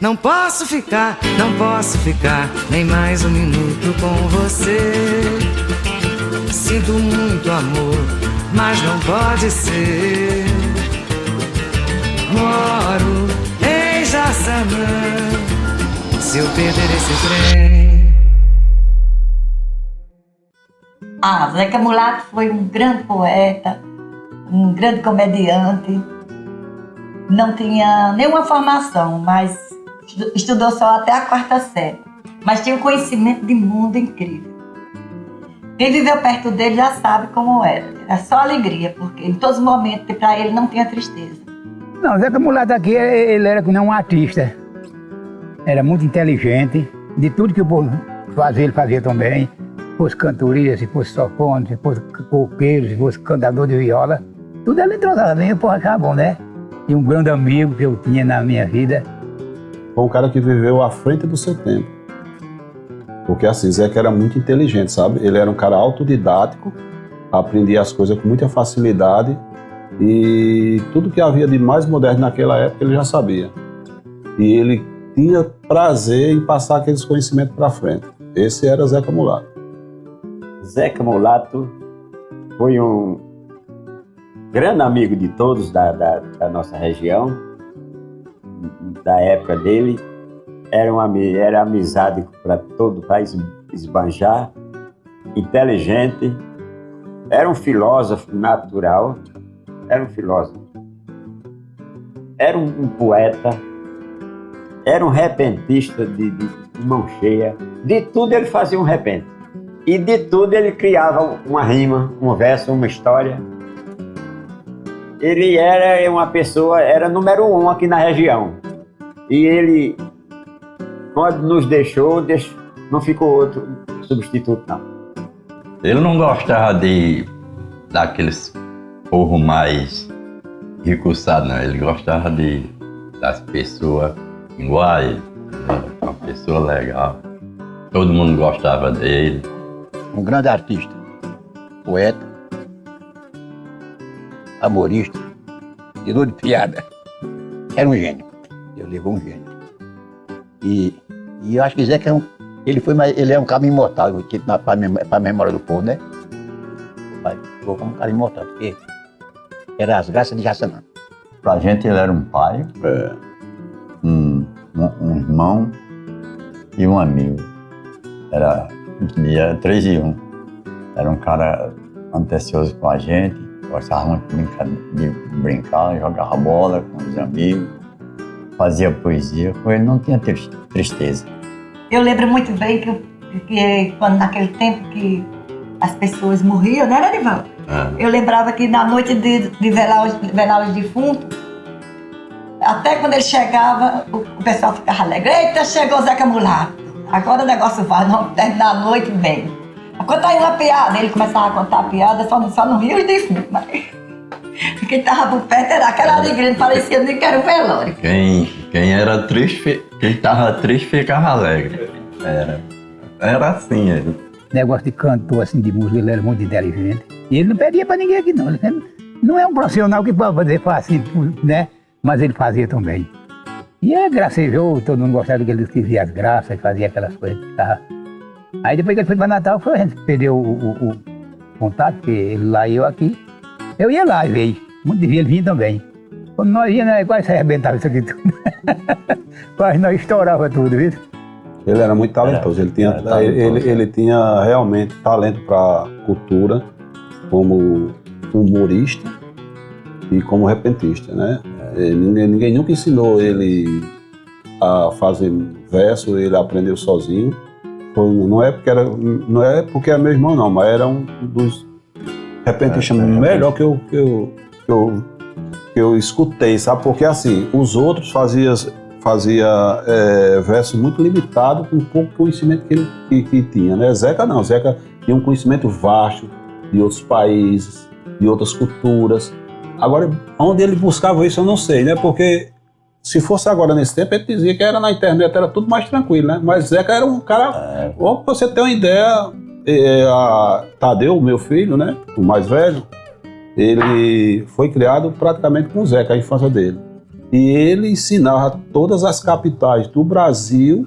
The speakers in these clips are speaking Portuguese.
Não posso ficar nem mais um minuto com você. Sinto muito amor, mas não pode ser. Moro em Jaçanã, se eu perder esse trem. Zeca Mulato foi um grande poeta, um grande comediante. Não tinha nenhuma formação, mas estudou só até a 4ª série. Mas tinha um conhecimento de mundo incrível. Quem viveu perto dele já sabe como era. Era só alegria, porque em todos os momentos para ele não tinha tristeza. Não, Zeca Mulato aqui, ele era como um artista. Era muito inteligente. De tudo que o povo fazia, ele fazia também. Se fosse cantoria, se fosse sofone, se fosse coqueiro, se fosse cantador de viola. Tudo ele entrosava bem, o povo achava bom, né? E um grande amigo que eu tinha na minha vida. Foi um cara que viveu à frente do seu tempo. Porque assim, Zeca era muito inteligente, sabe? Ele era um cara autodidático, aprendia as coisas com muita facilidade e tudo que havia de mais moderno naquela época ele já sabia. E ele tinha prazer em passar aqueles conhecimentos para frente. Esse era Zeca Mulato. Zeca Mulato foi um grande amigo de todos da nossa região, da época dele. Era amizade para todo o país esbanjar, inteligente, era um filósofo natural, era um poeta, era um repentista de mão cheia. De tudo ele fazia um repente. E de tudo ele criava uma rima, um verso, uma história. Ele era uma pessoa, era número 1 aqui na região. E ele, quando nos deixou, não ficou outro substituto, não. Ele não gostava daqueles povo mais recursados, não. Ele gostava das pessoas iguais, né? Uma pessoa legal. Todo mundo gostava dele. Um grande artista, poeta, humorista, didor de piada. Era um gênio. Ele levou um gênio. E eu acho que Zeca ele é um cara imortal, para a memória do povo, né? Ficou como um cara imortal, porque era as graças de Jaçanã. Pra gente ele era um pai, um irmão e um amigo. Era 3 em 1. Era um cara atencioso com a gente, gostava muito de brincar, jogava bola com os amigos, fazia poesia, com ele não tinha tristeza. Eu lembro muito bem que quando naquele tempo que as pessoas morriam, não era, Nivaldo? Eu lembrava que na noite de velar os defuntos, até quando ele chegava, o pessoal ficava alegre. Eita, chegou o Zeca Mulato. Agora o negócio vai, não termina a noite bem. Conta aí uma piada. Ele começava a contar a piada, só não ria os defuntos. Mas quem estava por perto era aquela alegria, parecia nem que era um velório. Quem era triste, quem estava triste ficava alegre. Era assim ele. Negócio de cantor, assim, de música, ele era muito inteligente. E ele não pedia pra ninguém aqui, não. Ele não é um profissional que pode fazer fácil, né? Mas ele fazia também. E é gracejoso, todo mundo gostava que ele escrevia as graças, fazia aquelas coisas. Tá? Aí depois que ele foi para Natal, a gente perdeu o contato, porque ele lá e eu aqui. Eu ia lá e veio. Muito devia ele vir também. Quando nós íamos, né, quase se arrebentava isso aqui tudo. Quase nós estourava tudo, viu? Ele era muito talentoso, ele tinha realmente talento para cultura, como humorista e como repentista, né? Ninguém nunca ensinou ele a fazer verso, ele aprendeu sozinho. Não é porque era meu irmão não, mas era um dos repentistas melhor que eu escutei, sabe? Porque assim, os outros fazia versos muito limitados com pouco conhecimento que tinha, né? Zeca não, Zeca tinha um conhecimento vasto de outros países, de outras culturas. Agora, onde ele buscava isso eu não sei, né? Porque se fosse agora nesse tempo, ele dizia que era na internet, era tudo mais tranquilo, né? Mas Zeca era um cara... Pra você ter uma ideia, Tadeu, meu filho, né? O mais velho, ele foi criado praticamente com o Zeca, a infância dele. E ele ensinava todas as capitais do Brasil,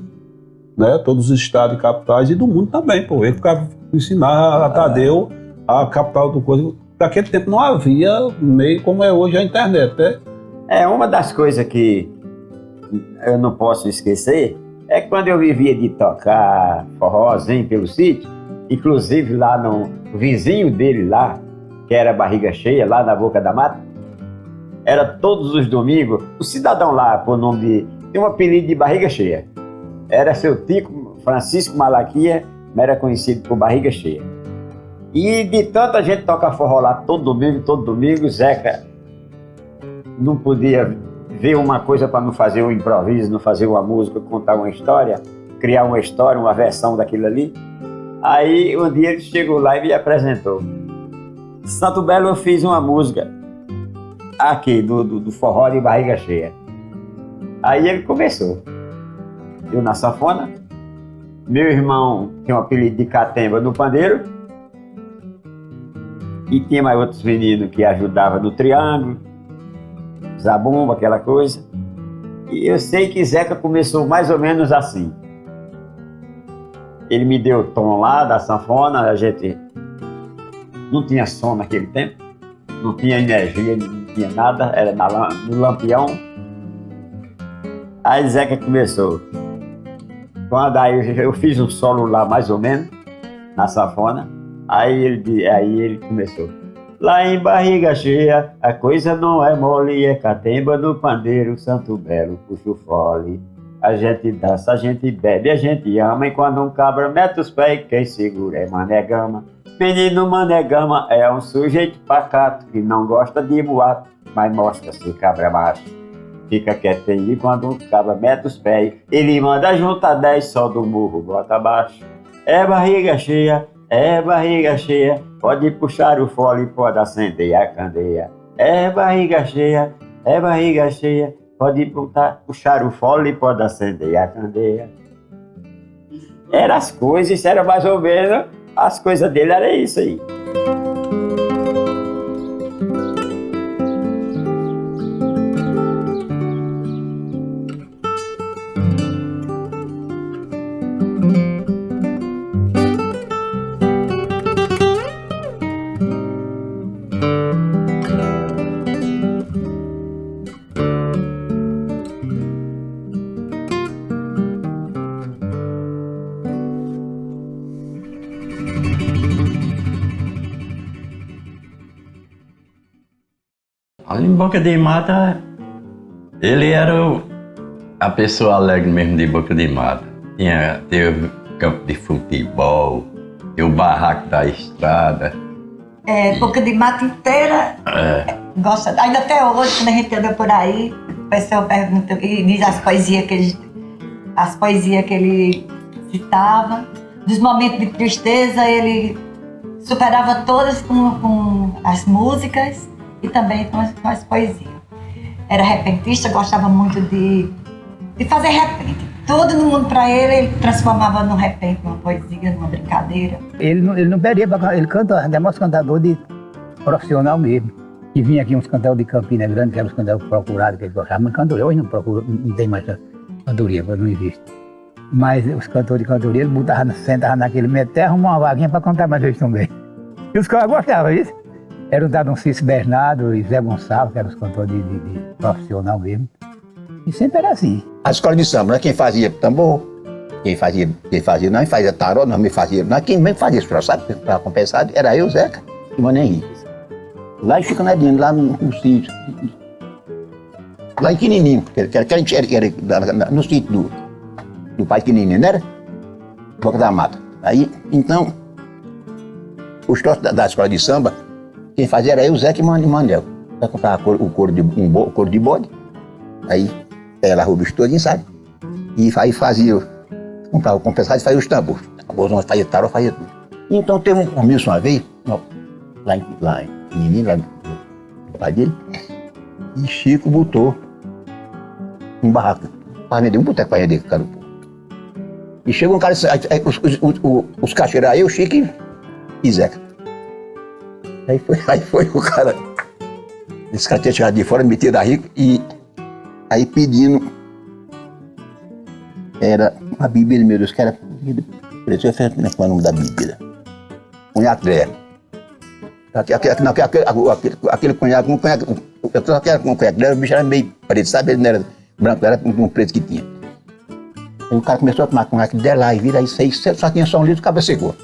né? Todos os estados e capitais e do mundo também, pô. Ele ficava ensinava a Tadeu a capital do coisa. Naquele tempo não havia meio como é hoje a internet, né? É uma das coisas que eu não posso esquecer é que quando eu vivia de tocar forrozinho pelo sítio, inclusive lá no vizinho dele lá, que era Barriga Cheia, lá na Boca da Mata, era todos os domingos, o cidadão lá, por nome de... tem um apelido de Barriga Cheia. Era seu Tico Francisco Malaquia, mas era conhecido por Barriga Cheia. E de tanta gente tocar forró lá todo domingo, Zeca não podia ver uma coisa para não fazer um improviso, não fazer uma música, contar uma história, criar uma história, uma versão daquilo ali. Aí um dia ele chegou lá e me apresentou. Santo Belo, eu fiz uma música aqui do forró de Barriga Cheia. Aí ele começou. Eu na sanfona, meu irmão tinha um apelido de Catemba no pandeiro, e tinha mais outros meninos que ajudavam no triângulo, zabumba, aquela coisa. E eu sei que Zeca começou mais ou menos assim. Ele me deu o tom lá da sanfona, a gente não tinha som naquele tempo, não tinha energia, não tinha nada, era no lampião. Aí Zeca começou. Quando aí eu fiz um solo lá mais ou menos, na sanfona, aí ele começou. Lá em Barriga Cheia, a coisa não é mole, é catemba no pandeiro, Santo Belo, puxa o fole. A gente dança, a gente bebe, a gente ama, e quando um cabra mete os pés, quem segura é Mané Gama. Menino Mané Gama é um sujeito pacato, que não gosta de boato, mas mostra-se cabra macho. Fica quietinho e quando um cabra mete os pés, ele manda juntar 10, só do murro bota abaixo. É barriga cheia, pode puxar o fole, pode acender a candeia. É barriga cheia, pode puxar o fole, pode acender a candeia. Eram as coisas, isso era mais ou menos, as coisas dele era isso aí. Ali em Boca de Mata, ele era a pessoa alegre mesmo de Boca de Mata. Teve campo de futebol, tinha o barraco da estrada. Boca de Mata inteira gosta. Ainda até hoje, quando a gente anda por aí, o pessoal pergunta e diz as poesias que ele citava. Dos momentos de tristeza, ele superava todas com as músicas e também com as poesias. Era repentista, gostava muito de fazer repente. Tudo no mundo para ele transformava num repente, numa poesia, numa brincadeira. Ele não perdia, ele canta, é mais cantador de profissional mesmo. E vinha aqui uns cantadores de Campina Grande, que eram os cantadores procurados, que ele gostava, mas cantoria, hoje não tem mais cantoria, não existe. Mas os cantores de cantoria, ele sentava naquele meio até arrumar uma vaguinha para cantar mais eles também. E os caras gostavam disso. Era o Dom Cício Bernardo e Zé Gonçalves, que eram os cantores de profissional mesmo. E sempre era assim. A escola de samba, né? Quem fazia tambor, quem fazia não, fazia tarô, não me fazia, não, quem mesmo fazia isso, sabe, para compensar, era eu, Zeca e Mané Henrique. Lá em Chicanedinho, lá no sítio, lá em Quinininho, que era no sítio do pai Quinininho, não era? Boca da Mata. Aí, então, os troços da escola de samba, quem fazia era eu, Zeca e Manel. Para comprar o couro de bode, aí ela roubou os todinhos, sabe? E aí comprava o compensado e fazia os tambores. Tamborzão, fazia tarô, fazia tudo. Então teve um comício uma vez, lá em Menino, lá do pai dele, e Chico botou um barraco para vender, um boteco para vender carupu. E chegou um cara, os cacheiros, aí o Chico e Zeca. Aí foi o cara, esse cara tinha chegado de fora, metido da rico e Aí pedindo, era a Bíblia, meu Deus, que era, parecia o nome da Bíblia. Conhaque velho. Aquele conhaque, eu só quero com o conhaque velho, o bicho era meio preto, sabe? Ele não era branco, era um preto que tinha. Aí o cara começou a tomar conhaque dela e vira, aí só tinha só um litro, o cabelo secou.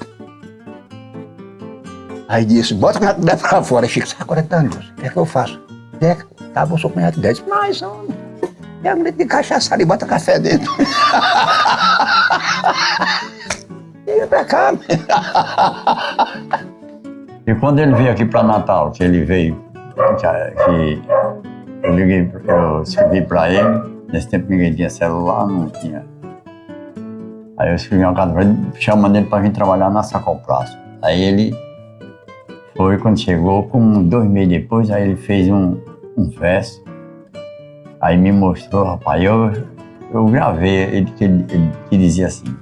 Aí disse, bota o conhaque dela pra fora. Aí Chico, agora tá, Deus, o que é que eu faço? Zeca, acabou o seu conhaque dela. Disse, mas, homem, é um litro de cachaça ali, bota café dentro. Chega pra cá, E quando ele veio aqui para Natal, que ele veio, que eu escrevi para ele, nesse tempo ninguém tinha celular, não tinha. Aí eu escrevi uma carta para ele, chamando ele para vir trabalhar na Sacopraça. Aí ele foi, quando chegou, com 2 meses depois, aí ele fez um verso, aí me mostrou, rapaz, eu gravei, ele que dizia assim: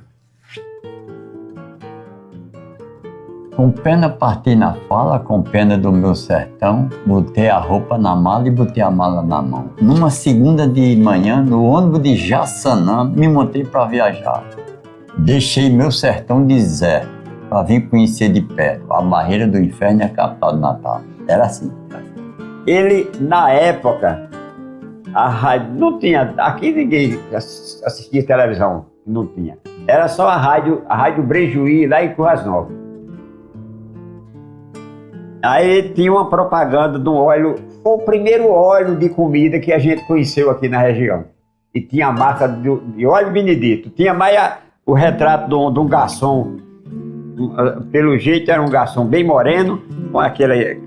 com pena parti na fala, com pena do meu sertão, botei a roupa na mala e botei a mala na mão. Numa segunda de manhã, no ônibus de Jaçanã, me montei para viajar. Deixei meu sertão deserto, para vir conhecer de perto a barreira do inferno e a capital de Natal. Era assim. Ele, na época, a rádio não tinha, aqui ninguém assistia televisão, não tinha. Era só a rádio Brejuí, lá em Currais Novos. Aí tinha uma propaganda de um óleo, foi o primeiro óleo de comida que a gente conheceu aqui na região. E tinha a marca de óleo Benedito. Tinha mais o retrato de um garçom, pelo jeito era um garçom bem moreno, com aquele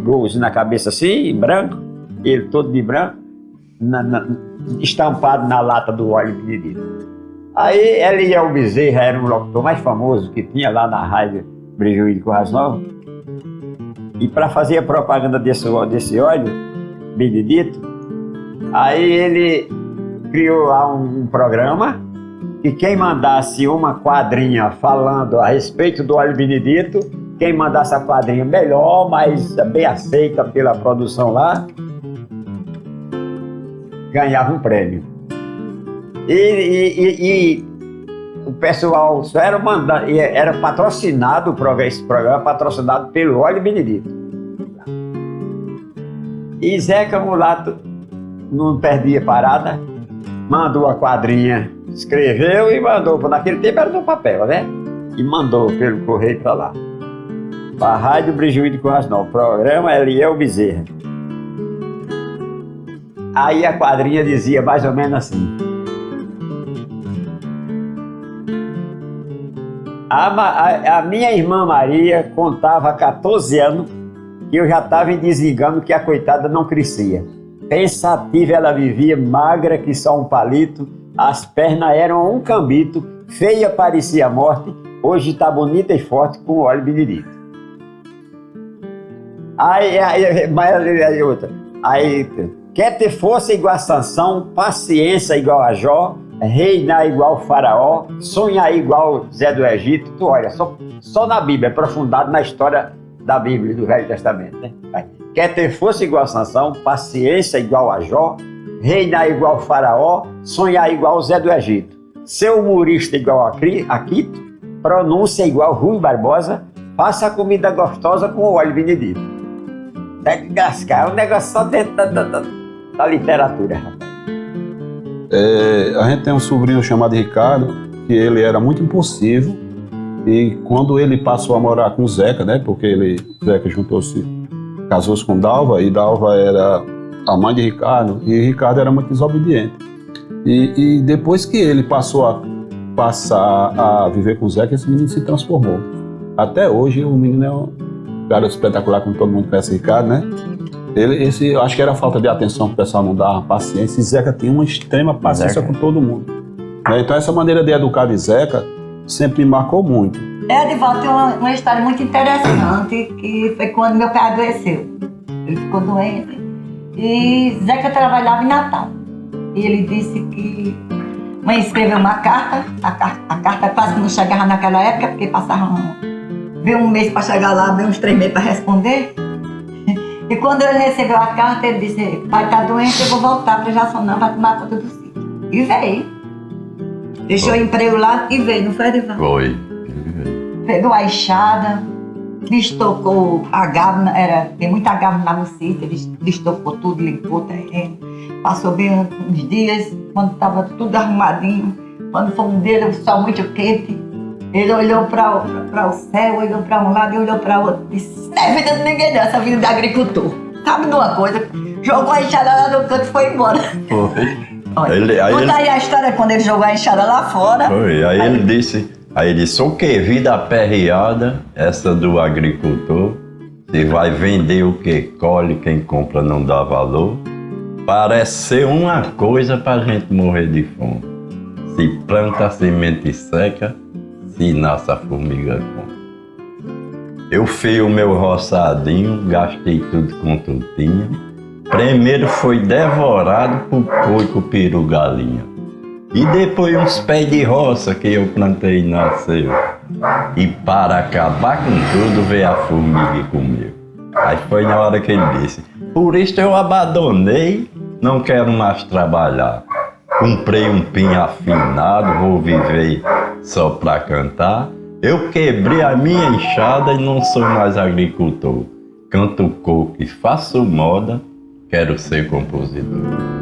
gozo na cabeça assim, branco, ele todo de branco, estampado na lata do óleo Benedito. Aí Eliel Bezerra era um locutor mais famoso que tinha lá na rádio Brejuí de Currais Novos. E para fazer a propaganda desse óleo Benedito, aí ele criou lá um programa e quem mandasse uma quadrinha falando a respeito do óleo Benedito, quem mandasse a quadrinha melhor, mas bem aceita pela produção lá, ganhava um prêmio. E o pessoal só era patrocinado, esse programa patrocinado pelo óleo Benedito. E Zeca Mulato não perdia parada, mandou a quadrinha, escreveu e mandou, naquele tempo era no papel, né? E mandou pelo correio para lá. A Rádio Brejuí de Currais Novos, programa Eliel Bezerra. Aí a quadrinha dizia mais ou menos assim: a minha irmã Maria contava há 14 anos que eu já estava desligando que a coitada não crescia. Pensativa ela vivia, magra que só um palito, as pernas eram um cambito, feia parecia a morte, hoje está bonita e forte com óleo Benedito. Aí outra, quer ter força igual a Sansão, paciência igual a Jó, reinar igual o faraó, sonhar igual Zé do Egito. Tu olha, só na Bíblia, aprofundado na história da Bíblia, do Velho Testamento, né? Quer ter força igual a Sansão, paciência igual a Jó, reinar igual o faraó, sonhar igual Zé do Egito, ser humorista igual a Quito, pronúncia igual Rui Barbosa, faça a comida gostosa com o óleo Benedito. Tem que gascar, é um negócio só dentro da literatura, rapaz. A gente tem um sobrinho chamado Ricardo, que ele era muito impulsivo, e quando ele passou a morar com o Zeca, né, porque Zeca casou-se com Dalva, e Dalva era a mãe de Ricardo, e Ricardo era muito desobediente. E depois que ele passou a viver com o Zeca, esse menino se transformou. Até hoje o menino é um cara espetacular, como todo mundo conhece Ricardo, né? Eu acho que era falta de atenção que o pessoal não dava, paciência, e Zeca tinha uma extrema paciência com todo mundo. Então essa maneira de educar de Zeca sempre me marcou muito. Edivaldo tem uma história muito interessante, que foi quando meu pai adoeceu. Ele ficou doente e Zeca trabalhava em Natal. E ele disse que mãe escreveu uma carta, a carta quase que não chegava naquela época, porque passava veio um mês para chegar lá, veio uns 3 meses para responder. E quando ele recebeu a carta, ele disse, pai tá doente, eu vou voltar para Jaçanã para tomar conta do sítio. E veio. Deixou o emprego lá e veio, não foi, Edivaldo? Foi. Pegou a enxada, destocou a gávea, tem muita gávea lá no sítio, ele destocou tudo, limpou o terreno. Passou bem uns dias, quando estava tudo arrumadinho, quando foi um dia, o sol muito quente, ele olhou para o céu, olhou para um lado e olhou para o outro. Disse, não é vida de ninguém não, essa vida de agricultor. Sabe de uma coisa? Jogou a enxada lá no canto e foi embora. Foi. Olha, conta aí a história quando ele jogou a enxada lá fora. Foi. Aí ele disse, o que? Vida aperreada, essa do agricultor. Você vai vender o que colhe, quem compra não dá valor. Parece ser uma coisa pra gente morrer de fome. Se planta a semente seca, se nasce a formiga come. Eu fiz o meu roçadinho, gastei tudo quanto eu tinha. Primeiro foi devorado por coico, peru, galinha. E depois uns pés de roça que eu plantei e nasceu. E para acabar com tudo veio a formiga e comeu. Aí foi na hora que ele disse, por isso eu abandonei, não quero mais trabalhar. Comprei um pinho afinado, vou viver só pra cantar. Eu quebrei a minha enxada e não sou mais agricultor. Canto coco e faço moda, quero ser compositor.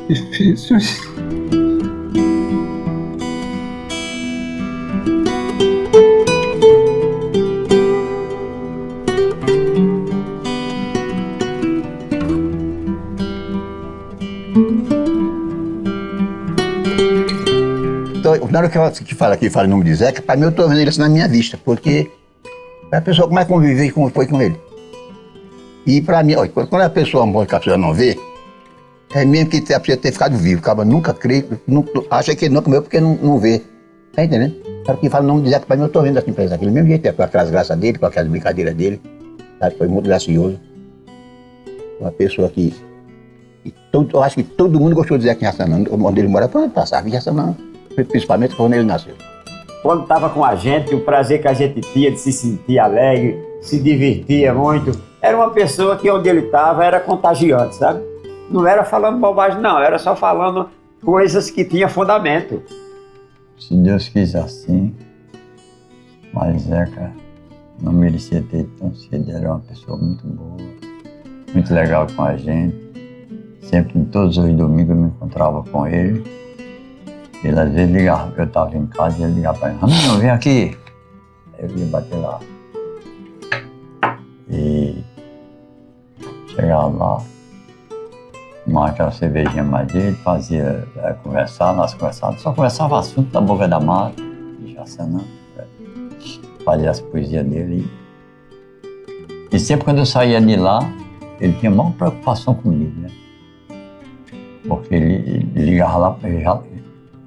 Difícil. Então, na hora que fala o nome de Zeca, para mim eu estou vendo ele assim na minha vista, porque é a pessoa que mais conviveu como foi com ele. E para mim, olha, quando a pessoa morre que a pessoa não vê, é mesmo que a pessoa ter ficado vivo, acaba nunca crê, acha que ele não comeu porque não vê. Tá entendendo? Para quem fala o nome de Zeca, para mim eu estou vendo assim, daquele mesmo jeito, com aquelas graças dele, com aquelas brincadeiras dele, sabe? Foi muito gracioso. Uma pessoa que eu acho que todo mundo gostou de Zeca em Jaçanã, onde ele mora, passava em Jaçanã, principalmente quando ele nasceu. Quando estava com a gente, o prazer que a gente tinha de se sentir alegre, se divertia muito. Era uma pessoa que onde ele estava era contagiante, sabe? Não era falando bobagem, não, era só falando coisas que tinham fundamento. Se Deus quis assim, mas Zeca não merecia ter tão cedo. Era uma pessoa muito boa, muito legal com a gente. Sempre, todos os domingos, eu me encontrava com ele. Ele às vezes ligava, eu estava em casa e ele ligava para mim, Raminho, vem aqui. Eu ia bater lá. E chegava lá, tomava aquela cervejinha mais dele, fazia conversar, nós conversávamos, só conversava assunto da boca da mata, de Jaçanã, fazia as poesias dele. E sempre quando eu saía de lá, ele tinha maior preocupação comigo, né? Porque ele ligava lá,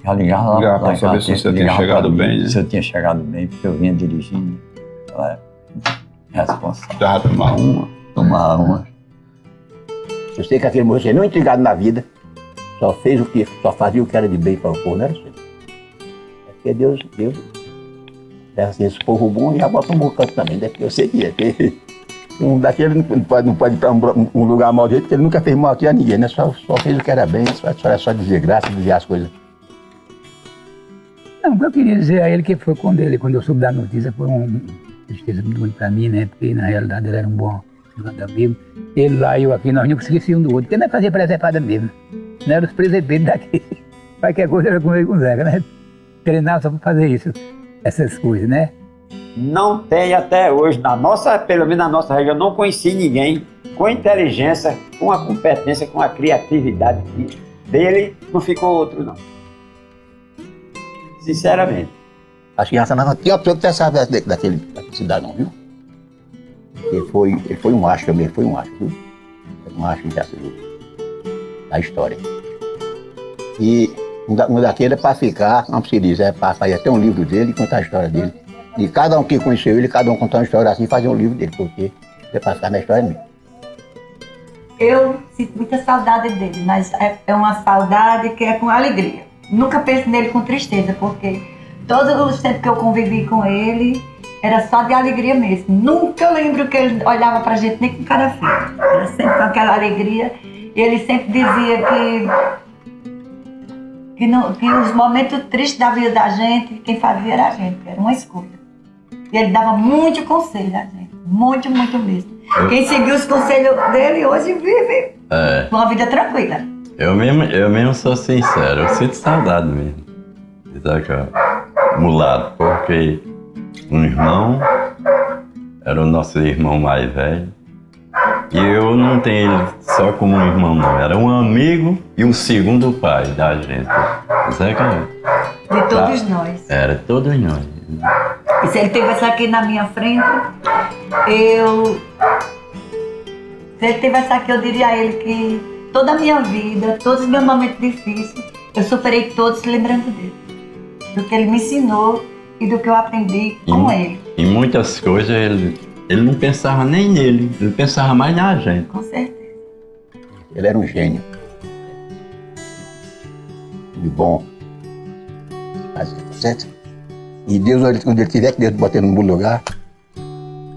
já ligava lá para saber se você tinha chegado bem, né? Se eu tinha chegado bem, porque eu vinha dirigindo, responsável. Já tomar uma. Tomar uma. Eu sei que aquele moço é não intrigado na vida, só fazia o que era de bem para o povo, não era isso? É porque Deus assim, esse povo bom já bota um bom canto também, né? Porque eu sei que é. Daquele não pode ir para um lugar maldito, porque ele nunca fez mal aqui a ninguém, né? Só fez o que era bem, só dizer graça, dizer as coisas. Não, o que eu queria dizer a ele que foi quando eu soube da notícia, foi uma tristeza muito grande para mim, né? Porque na realidade ele era um bom amigo. Ele lá e eu aqui, nós não esquecíamos um do outro, porque nós fazíamos presepada mesmo. Não era os presepedos daqui. Qualquer coisa era com ele com o Zeca, né? Treinava só para fazer isso, essas coisas, né? Não tem até hoje, pelo menos na nossa região, não conheci ninguém com inteligência, com a competência, com a criatividade dele, não ficou outro não. Sinceramente. Acho que já não tinha uma pessoa que pensava daquele cidadão, viu? Ele foi um astro mesmo, viu? Um astro da história. E um daquele é para ficar, não precisa dizer, é para fazer até um livro dele e contar a história dele. E cada um que conheceu ele, cada um contar uma história assim, fazer um livro dele, porque é para ficar na história mesmo. Eu sinto muita saudade dele, mas é uma saudade que é com alegria. Nunca penso nele com tristeza, porque todos os tempos que eu convivi com ele, era só de alegria mesmo. Nunca lembro que ele olhava pra gente nem com cara feia. Era sempre com aquela alegria. E ele sempre dizia que os momentos tristes da vida da gente, quem fazia era a gente, era uma escolha. E ele dava muito conselho a gente, muito, muito mesmo. Quem seguiu os conselhos dele hoje vive uma vida tranquila. Eu mesmo sou sincero, eu sinto saudade mesmo. Mulato, porque um irmão era o nosso irmão mais velho. E eu não tenho ele só como um irmão, não. Era um amigo e um segundo pai da gente. Zeca. De todos nós. Era, todos nós. E se ele tivesse aqui na minha frente, se ele tivesse aqui, eu diria a ele que toda a minha vida, todos os meus momentos difíceis, eu superei todos lembrando dele. Do que ele me ensinou e do que eu aprendi com ele. Em muitas coisas ele não pensava nem nele, ele pensava mais na gente. Com certeza. Ele era um gênio. De bom. Certo? E Deus, quando ele tiver que Deus botar ele no bom lugar.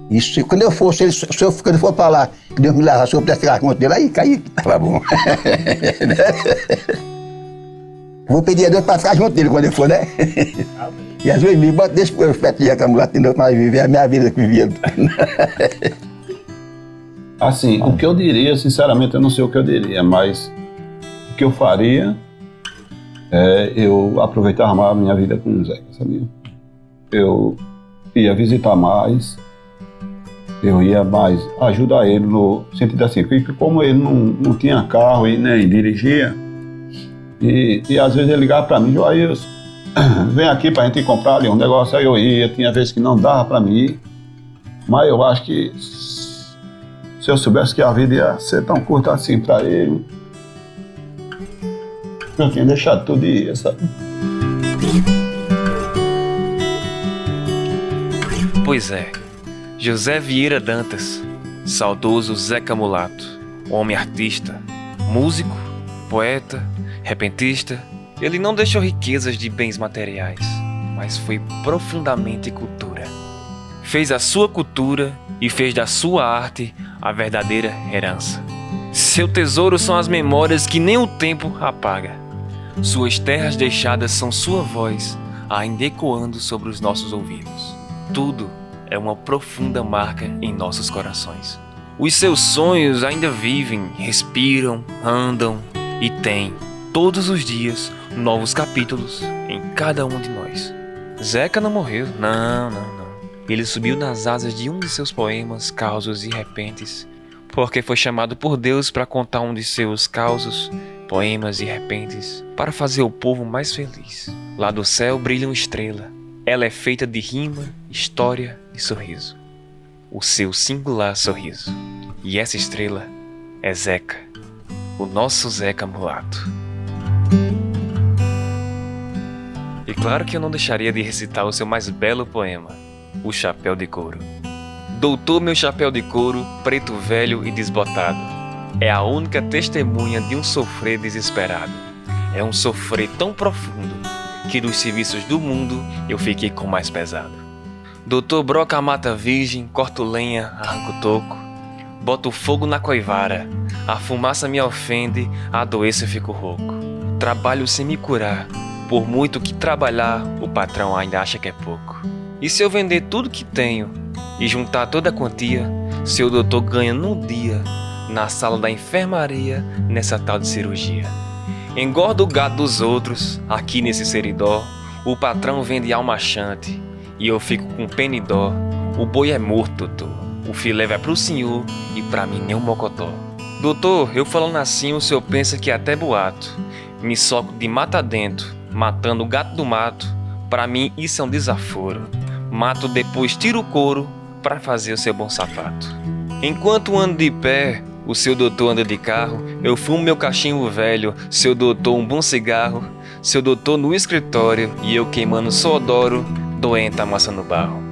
Isso, quando eu fosse, quando eu for pra lá, que Deus me levar, se eu pudesse ficar com dele, aí caí, tava bom. Vou pedir a Deus pra ficar junto dele quando ele for, né? E às vezes me bota, deixa eu perto de Acamulado, entendeu? Mas viver a minha vida que vivia. Assim, o que eu diria, sinceramente, eu não sei o que eu diria, mas o que eu faria é eu aproveitar mais a minha vida com o Zeca, sabia? Eu ia visitar mais, eu ia mais ajudar ele no sentido assim, porque como ele não tinha carro e nem dirigia, e às vezes ele ligava para mim, Joailson, vem aqui pra gente comprar ali um negócio, aí eu ia, tinha vezes que não dava pra mim ir, mas eu acho que se eu soubesse que a vida ia ser tão curta assim pra ele, eu tinha deixado tudo e ia, sabe? Pois é, José Vieira Dantas, saudoso Zeca Mulato, homem artista, músico, poeta, repentista. Ele não deixou riquezas de bens materiais, mas foi profundamente cultura. Fez a sua cultura e fez da sua arte a verdadeira herança. Seu tesouro são as memórias que nem o tempo apaga. Suas terras deixadas são sua voz, ainda ecoando sobre os nossos ouvidos. Tudo é uma profunda marca em nossos corações. Os seus sonhos ainda vivem, respiram, andam e têm, todos os dias, novos capítulos em cada um de nós. Zeca não morreu, não. Ele subiu nas asas de um de seus poemas, Causos e Repentes, porque foi chamado por Deus para contar um de seus causos, poemas e repentes, para fazer o povo mais feliz. Lá do céu brilha uma estrela. Ela é feita de rima, história e sorriso. O seu singular sorriso. E essa estrela é Zeca, o nosso Zeca Mulato. E claro que eu não deixaria de recitar o seu mais belo poema, O Chapéu de Couro. Doutor meu chapéu de couro, preto velho e desbotado, é a única testemunha de um sofrer desesperado. É um sofrer tão profundo que dos serviços do mundo eu fiquei com o mais pesado. Doutor broca a mata virgem, corto lenha, arranco toco, boto fogo na coivara, a fumaça me ofende, adoeço e fico rouco. Trabalho sem me curar, por muito que trabalhar, o patrão ainda acha que é pouco. E se eu vender tudo que tenho e juntar toda a quantia, seu doutor ganha num dia, na sala da enfermaria, nessa tal de cirurgia. Engorda o gado dos outros, aqui nesse seridó, o patrão vende alma achante, e eu fico com pena e dó. O boi é morto, doutor. O filé vai pro senhor e pra mim nem um mocotó. Doutor, eu falando assim, o senhor pensa que é até boato. Me soco de mata dentro, matando o gato do mato. Pra mim isso é um desaforo. Mato depois tiro o couro pra fazer o seu bom sapato. Enquanto ando de pé, o seu doutor anda de carro. Eu fumo meu cachimbo velho, seu doutor um bom cigarro. Seu doutor no escritório e eu queimando Sodoro, doente amassando barro.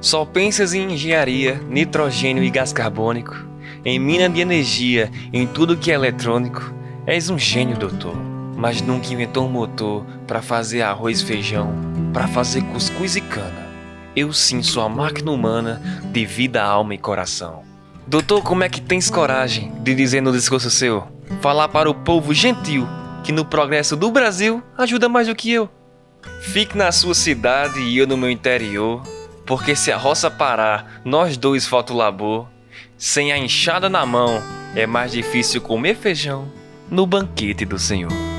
Só pensas em engenharia, nitrogênio e gás carbônico, em mina de energia, em tudo que é eletrônico. És um gênio, doutor, mas nunca inventou um motor pra fazer arroz e feijão, pra fazer cuscuz e cana. Eu sim sou a máquina humana de vida, alma e coração. Doutor, como é que tens coragem de dizer no discurso seu, falar para o povo gentil que no progresso do Brasil ajuda mais do que eu? Fique na sua cidade e eu no meu interior, porque se a roça parar, nós dois falta o labor. Sem a enxada na mão, é mais difícil comer feijão no banquete do Senhor.